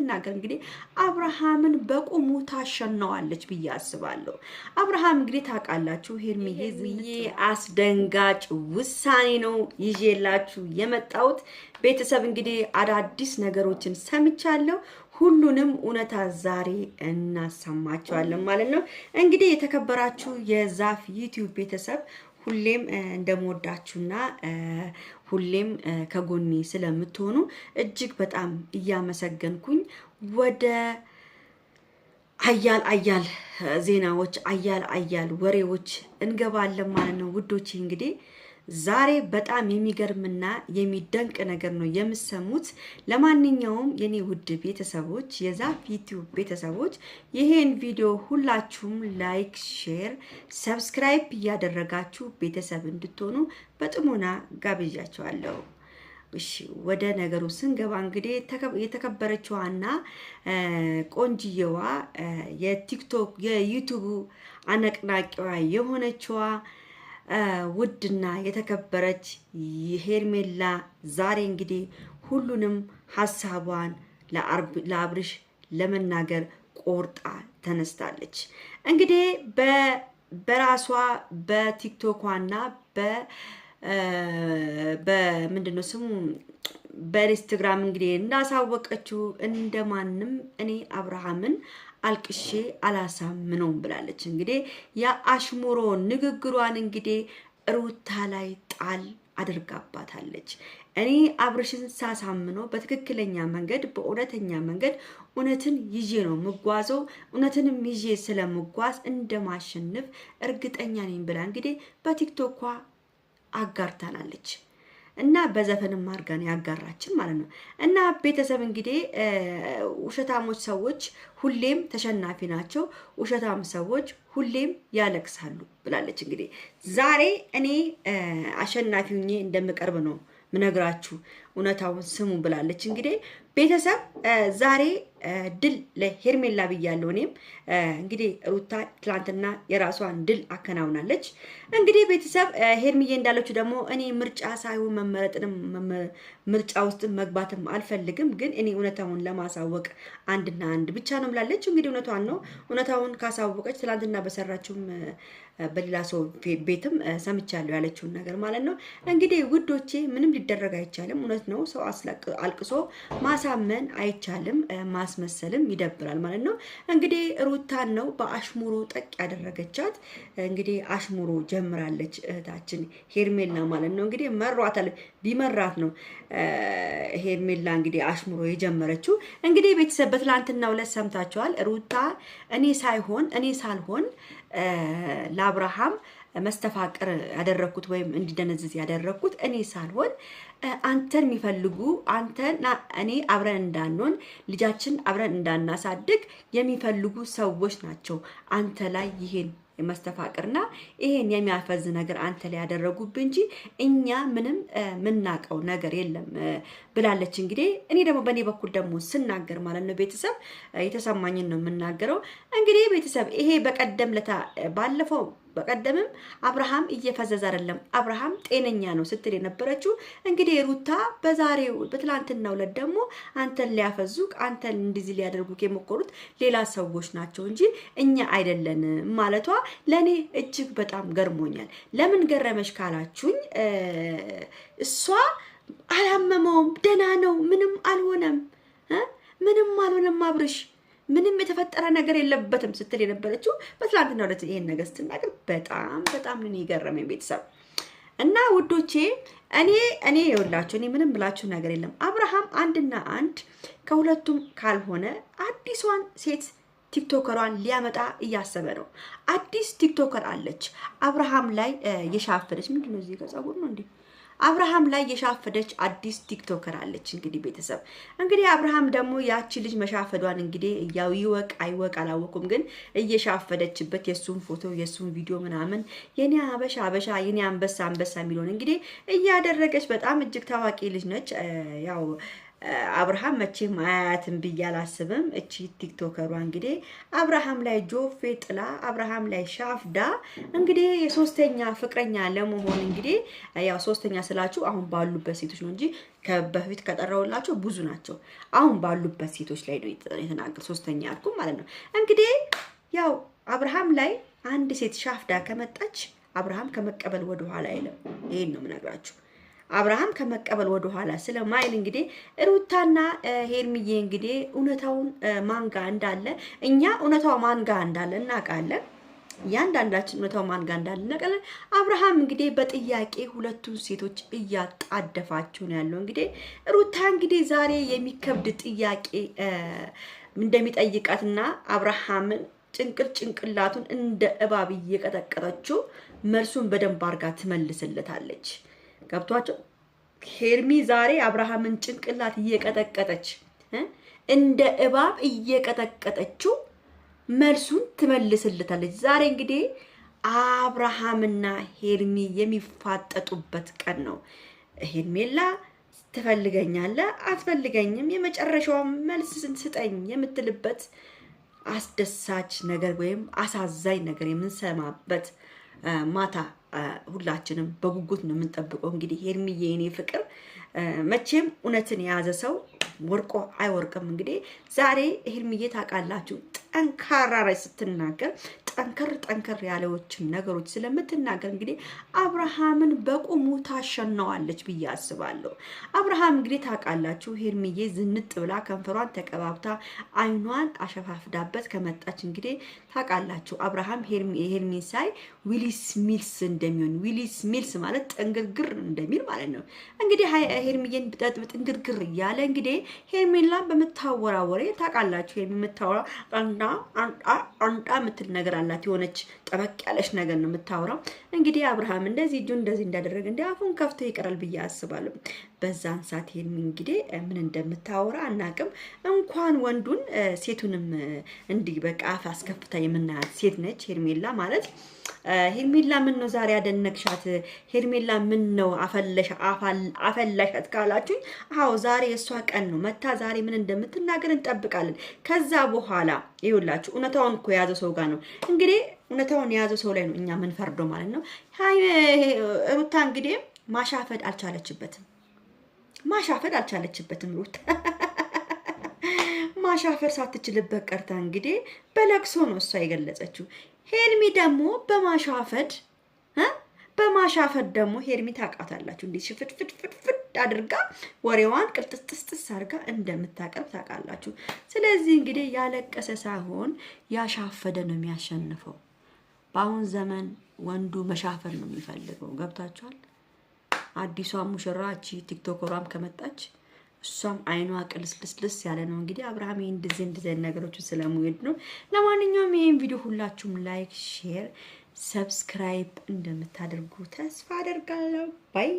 ስትናገር እንግዲህ አብርሃምን በቁሙ ታሸነዋለች ብዬ አስባለሁ። አብርሃም እንግዲህ ታውቃላችሁ ሄርሚዬ አስደንጋጭ ውሳኔ ነው ይዤላችሁ የመጣሁት። ቤተሰብ እንግዲህ አዳዲስ ነገሮችን ሰምቻለሁ። ሁሉንም እውነታ ዛሬ እናሰማቸዋለን ማለት ነው። እንግዲህ የተከበራችሁ የዛፍ ዩቲዩብ ቤተሰብ ሁሌም እንደምወዳችሁና ሁሌም ከጎኔ ስለምትሆኑ እጅግ በጣም እያመሰገንኩኝ ወደ አያል ዜናዎች አያል ወሬዎች እንገባለን ማለት ነው ውዶቼ። እንግዲህ ዛሬ በጣም የሚገርምና የሚደንቅ ነገር ነው የምሰሙት። ለማንኛውም የኔ ውድ ቤተሰቦች የዛፍ ዩቲዩብ ቤተሰቦች ይሄን ቪዲዮ ሁላችሁም ላይክ፣ ሼር፣ ሰብስክራይብ እያደረጋችሁ ቤተሰብ እንድትሆኑ በጥሞና ጋብዣችኋለሁ። እሺ ወደ ነገሩ ስንገባ እንግዲህ የተከበረችዋና ቆንጅየዋ የቲክቶክ የዩቲዩብ አነቅናቂዋ የሆነችዋ ውድና የተከበረች ሄርሜላ ዛሬ እንግዲህ ሁሉንም ሐሳቧን ለአብርሽ ለመናገር ቆርጣ ተነስታለች። እንግዲህ በራሷ በቲክቶኳና በምንድነው ስሙ በኢንስታግራም እንግዲህ እንዳሳወቀችው እንደማንም እኔ አብርሃምን አልቅሼ አላሳምነውም ብላለች። እንግዲህ የአሽሙሮ ንግግሯን እንግዲህ ሩታ ላይ ጣል አድርጋባታለች። እኔ አብርሽን ሳሳምነው በትክክለኛ መንገድ በእውነተኛ መንገድ እውነትን ይዤ ነው የምጓዘው። እውነትንም ይዤ ስለምጓዝ እንደማሸንፍ እርግጠኛ ነኝ ብላ እንግዲህ በቲክቶኳ አጋርታናለች እና በዘፈንም አድርጋን ያጋራችን ማለት ነው። እና ቤተሰብ እንግዲህ ውሸታሞች ሰዎች ሁሌም ተሸናፊ ናቸው፣ ውሸታም ሰዎች ሁሌም ያለቅሳሉ ብላለች። እንግዲህ ዛሬ እኔ አሸናፊ ሆኜ እንደምቀርብ ነው ምነግራችሁ፣ እውነታውን ስሙ ብላለች። እንግዲህ ቤተሰብ ዛሬ ድል ለሄርሜላ ብያለሁ። እኔም እንግዲህ ሩታ ትላንትና የራሷን ድል አከናውናለች። እንግዲህ ቤተሰብ ሄርሚዬ እንዳለችው ደግሞ እኔ ምርጫ ሳይሆን መመረጥንም ምርጫ ውስጥ መግባትም አልፈልግም፣ ግን እኔ እውነታውን ለማሳወቅ አንድና አንድ ብቻ ነው ብላለች። እንግዲህ እውነቷን ነው። እውነታውን ካሳወቀች ትላንትና በሰራችውም በሌላ ሰው ቤትም ሰምቻለሁ ያለችውን ነገር ማለት ነው። እንግዲህ ውዶቼ ምንም ሊደረግ አይቻልም። እውነት ነው። ሰው አልቅሶ ማሳመን አይቻልም። ማስመሰልም ይደብራል ማለት ነው። እንግዲህ ሩታን ነው በአሽሙሮ ጠቅ ያደረገቻት። እንግዲህ አሽሙሮ ጀምራለች እህታችን ሄርሜላ ማለት ነው። እንግዲህ መሯታል። ቢመራት ነው ሄርሜላ እንግዲህ አሽሙሮ የጀመረችው። እንግዲህ ቤተሰብ በትላንትናው ዕለት ሰምታችኋል። ሩታ እኔ ሳልሆን ለአብርሃም መስተፋቅር ያደረኩት ወይም እንዲደነዝዝ ያደረኩት እኔ ሳልሆን አንተን የሚፈልጉ አንተና እኔ አብረን እንዳንሆን ልጃችን አብረን እንዳናሳድግ የሚፈልጉ ሰዎች ናቸው አንተ ላይ ይሄን መስተፋቅርና ይሄን የሚያፈዝ ነገር አንተ ላይ ያደረጉብህ እንጂ እኛ ምንም ምናቀው ነገር የለም ብላለች። እንግዲህ እኔ ደግሞ በእኔ በኩል ደግሞ ስናገር ማለት ነው ቤተሰብ የተሰማኝን ነው የምናገረው። እንግዲህ ቤተሰብ ይሄ ባለፈው በቀደምም አብርሃም እየፈዘዘ አይደለም፣ አብርሃም ጤነኛ ነው ስትል የነበረችው እንግዲህ ሩታ በትላንትናው ዕለት ደግሞ አንተን ሊያፈዙቅ አንተን እንደዚህ ሊያደርጉክ የሞከሩት ሌላ ሰዎች ናቸው እንጂ እኛ አይደለንም ማለቷ ለኔ እጅግ በጣም ገርሞኛል። ለምን ገረመሽ ካላችሁኝ እሷ አላመመውም፣ ደህና ነው፣ ምንም አልሆነም አብርሽ ምንም የተፈጠረ ነገር የለበትም ስትል የነበረችው በትላንትናው ዕለት ይሄን ነገር ስትናገር በጣም ነው የገረመኝ ቤተሰብ እና ውዶቼ። እኔ ይኸውላችሁ እኔ ምንም ብላችሁ ነገር የለም። አብርሃም አንድና አንድ ከሁለቱም ካልሆነ አዲሷን ሴት ቲክቶከሯን ሊያመጣ እያሰበ ነው። አዲስ ቲክቶከር አለች አብርሃም ላይ የሻፈደች ምንድነው እዚህ ከጸጉር ነው እንዴ? አብርሃም ላይ የሻፈደች አዲስ ቲክቶከር አለች። እንግዲህ ቤተሰብ እንግዲህ አብርሃም ደግሞ ያቺ ልጅ መሻፈዷን እንግዲህ ያው ይወቅ አይወቅ አላወኩም፣ ግን እየሻፈደችበት የሱን ፎቶ የሱን ቪዲዮ ምናምን የኔ አበሻ የኔ አንበሳ የሚለውን እንግዲህ እያደረገች በጣም እጅግ ታዋቂ ልጅ ነች። ያው አብርሃም መቼም አያትም ብዬ አላስብም። እቺ ቲክቶከሯ እንግዲህ አብርሃም ላይ ጆፌ ጥላ አብርሃም ላይ ሻፍዳ እንግዲህ የሶስተኛ ፍቅረኛ ለመሆን እንግዲህ ያው ሶስተኛ ስላችሁ አሁን ባሉበት ሴቶች ነው እንጂ በፊት ከጠራውላችሁ ብዙ ናቸው። አሁን ባሉበት ሴቶች ላይ ነው የተናገር ሶስተኛ ያልኩ ማለት ነው። እንግዲህ ያው አብርሃም ላይ አንድ ሴት ሻፍዳ ከመጣች አብርሃም ከመቀበል ወደ ኋላ አይልም። ይሄን ነው የምነግራችሁ። አብርሃም ከመቀበል ወደ ኋላ ስለማይል እንግዲህ ሩታና ሄርሚዬ እንግዲህ እውነታውን ማንጋ እንዳለ እኛ እውነታው ማንጋ እንዳለ እናውቃለን። ያንዳንዳችን እውነታው ማንጋ እንዳለ እናውቃለን። አብርሃም እንግዲህ በጥያቄ ሁለቱን ሴቶች እያጣደፋችሁ ነው ያለው። እንግዲህ ሩታ እንግዲህ ዛሬ የሚከብድ ጥያቄ እንደሚጠይቃትና አብርሃምን ጭንቅላቱን እንደ እባብ እየቀጠቀጠችው መልሱን በደንብ አርጋ ትመልስለታለች። ገብቷቸው ሄርሚ ዛሬ አብርሃምን ጭንቅላት እየቀጠቀጠች እንደ እባብ እየቀጠቀጠችው መልሱን ትመልስለታለች። ዛሬ እንግዲህ አብርሃምና ሄርሚ የሚፋጠጡበት ቀን ነው። ሄርሜላ ትፈልገኛለህ አትፈልገኝም፣ የመጨረሻው መልስ ስጠኝ የምትልበት አስደሳች ነገር ወይም አሳዛኝ ነገር የምንሰማበት ማታ ሁላችንም በጉጉት ነው የምንጠብቀው። እንግዲህ ሄርሚዬ የኔ ፍቅር መቼም እውነትን የያዘ ሰው ወርቆ አይወርቅም። እንግዲህ ዛሬ ሄርሚዬ ታውቃላችሁ ጠንካራ ላይ ስትናገር ጠንከር ያለዎችን ነገሮች ስለምትናገር እንግዲህ አብርሃምን በቁሙ ታሸነዋለች ብዬ አስባለሁ። አብርሃም እንግዲህ ታውቃላችሁ ሄርሚዬ ዝንጥ ብላ ከንፈሯን ተቀባብታ አይኗን አሸፋፍዳበት ከመጣች እንግዲህ ታውቃላችሁ አብርሃም ሄርሚን ሳይ ዊሊስ ሚልስ እንደሚሆን ዊሊስ ሚልስ ማለት ጥንግርግር እንደሚል ማለት ነው። እንግዲህ ሄርሚዬን ጥንግርግር እያለ እንግዲህ ሄርሜላን በምታወራ ወሬ ታውቃላችሁ የምታወራ አንጣ የምትል ነገር አላት። የሆነች ጠበቅ ያለች ነገር ነው የምታወራው። እንግዲህ አብርሃም እንደዚህ እጁን እንደዚህ እንዳደረገ እንደ አፉን ከፍቶ ይቀራል ብዬ አስባለሁ። በዛን ሰዓት ሄርሚ እንግዲህ ምን እንደምታወራ አናቅም። እንኳን ወንዱን ሴቱንም እንዲህ በቃ አፍ አስከፍታ የምናያት ሴት ነች ሄርሜላ ማለት። ሄርሜላ ምን ነው ዛሬ ያደነቅሻት? ሄርሜላ ምን ነው አፈላሻት ካላችሁ፣ አዎ ዛሬ የሷ ቀን ነው። መታ ዛሬ ምን እንደምትናገር እንጠብቃለን። ከዛ በኋላ ይኸውላችሁ እውነታውን እኮ የያዘው ሰው ጋር ነው እንግዲህ እውነታውን የያዘው ሰው ላይ ነው እኛ ምን ፈርዶ ማለት ነው። ሩታ እንግዲህ ማሻፈድ አልቻለችበትም። ሩታ ማሻፈር ሳትችልበት ቀርታ እንግዲህ በለቅሶ ነው እሷ የገለጸችው። ሄርሚ ደግሞ በማሻፈድ ደግሞ ሄርሚ ታውቃታላችሁ እንዴ ሽፍትፍትፍት አድርጋ ወሬዋን ቅልጥስጥስ አድርጋ እንደምታቀርብ ታውቃላችሁ። ስለዚህ እንግዲህ ያለቀሰ ሳይሆን ያሻፈደ ነው የሚያሸንፈው። በአሁን ዘመን ወንዱ መሻፈር ነው የሚፈልገው። ገብታችኋል? አዲሷ ሙሽራ እቺ ቲክቶከሯም ከመጣች እሷም አይኗ ቅልስልስልስ ያለ ነው። እንግዲህ አብርሃም እንደዚህ ነገሮችን ስለሙይድ ነው። ለማንኛውም ይሄን ቪዲዮ ሁላችሁም ላይክ፣ ሼር፣ ሰብስክራይብ እንደምታደርጉ ተስፋ አደርጋለሁ። ባይ